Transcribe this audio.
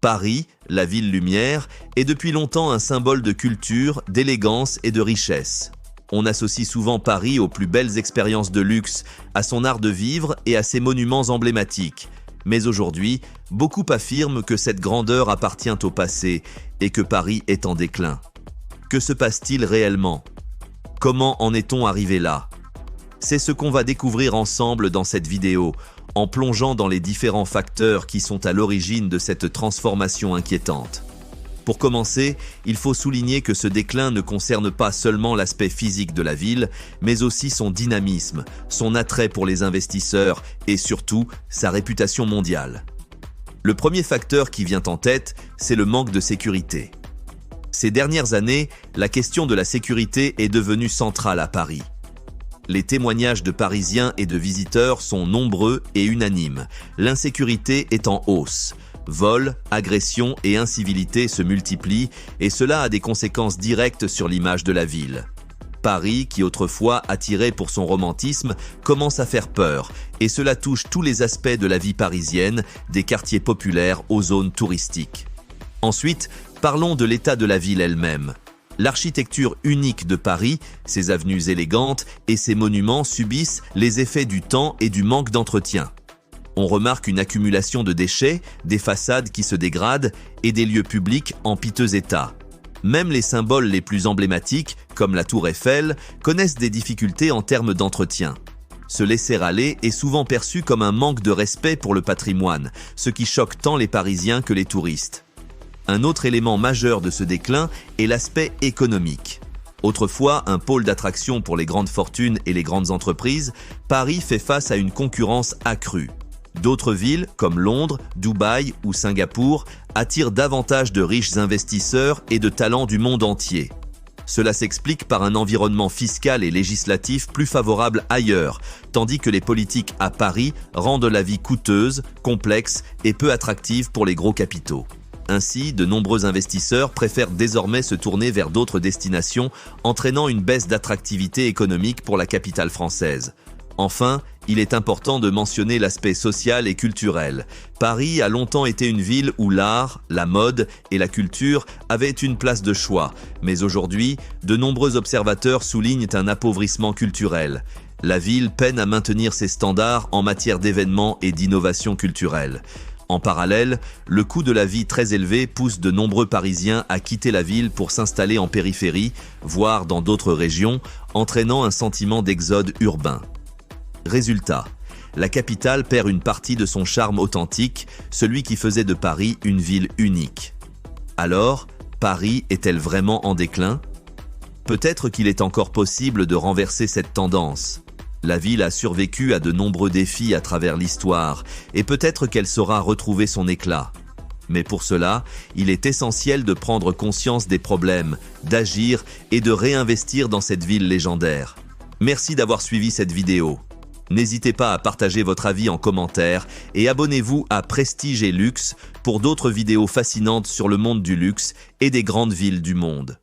Paris, la ville lumière, est depuis longtemps un symbole de culture, d'élégance et de richesse. On associe souvent Paris aux plus belles expériences de luxe, à son art de vivre et à ses monuments emblématiques. Mais aujourd'hui, beaucoup affirment que cette grandeur appartient au passé et que Paris est en déclin. Que se passe-t-il réellement? Comment en est-on arrivé là? C'est ce qu'on va découvrir ensemble dans cette vidéo, en plongeant dans les différents facteurs qui sont à l'origine de cette transformation inquiétante. Pour commencer, il faut souligner que ce déclin ne concerne pas seulement l'aspect physique de la ville, mais aussi son dynamisme, son attrait pour les investisseurs et surtout sa réputation mondiale. Le premier facteur qui vient en tête, c'est le manque de sécurité. Ces dernières années, la question de la sécurité est devenue centrale à Paris. Les témoignages de Parisiens et de visiteurs sont nombreux et unanimes. L'insécurité est en hausse. Vols, agressions et incivilités se multiplient et cela a des conséquences directes sur l'image de la ville. Paris, qui autrefois attirait pour son romantisme, commence à faire peur et cela touche tous les aspects de la vie parisienne, des quartiers populaires aux zones touristiques. Ensuite, parlons de l'état de la ville elle-même. L'architecture unique de Paris, ses avenues élégantes et ses monuments subissent les effets du temps et du manque d'entretien. On remarque une accumulation de déchets, des façades qui se dégradent et des lieux publics en piteux état. Même les symboles les plus emblématiques, comme la Tour Eiffel, connaissent des difficultés en termes d'entretien. Se laisser aller est souvent perçu comme un manque de respect pour le patrimoine, ce qui choque tant les Parisiens que les touristes. Un autre élément majeur de ce déclin est l'aspect économique. Autrefois un pôle d'attraction pour les grandes fortunes et les grandes entreprises, Paris fait face à une concurrence accrue. D'autres villes, comme Londres, Dubaï ou Singapour, attirent davantage de riches investisseurs et de talents du monde entier. Cela s'explique par un environnement fiscal et législatif plus favorable ailleurs, tandis que les politiques à Paris rendent la vie coûteuse, complexe et peu attractive pour les gros capitaux. Ainsi, de nombreux investisseurs préfèrent désormais se tourner vers d'autres destinations, entraînant une baisse d'attractivité économique pour la capitale française. Enfin, il est important de mentionner l'aspect social et culturel. Paris a longtemps été une ville où l'art, la mode et la culture avaient une place de choix, mais aujourd'hui, de nombreux observateurs soulignent un appauvrissement culturel. La ville peine à maintenir ses standards en matière d'événements et d'innovation culturelle. En parallèle, le coût de la vie très élevé pousse de nombreux Parisiens à quitter la ville pour s'installer en périphérie, voire dans d'autres régions, entraînant un sentiment d'exode urbain. Résultat, la capitale perd une partie de son charme authentique, celui qui faisait de Paris une ville unique. Alors, Paris est-elle vraiment en déclin? Peut-être qu'il est encore possible de renverser cette tendance. La ville a survécu à de nombreux défis à travers l'histoire et peut-être qu'elle saura retrouver son éclat. Mais pour cela, il est essentiel de prendre conscience des problèmes, d'agir et de réinvestir dans cette ville légendaire. Merci d'avoir suivi cette vidéo. N'hésitez pas à partager votre avis en commentaire et abonnez-vous à Prestige et Luxe pour d'autres vidéos fascinantes sur le monde du luxe et des grandes villes du monde.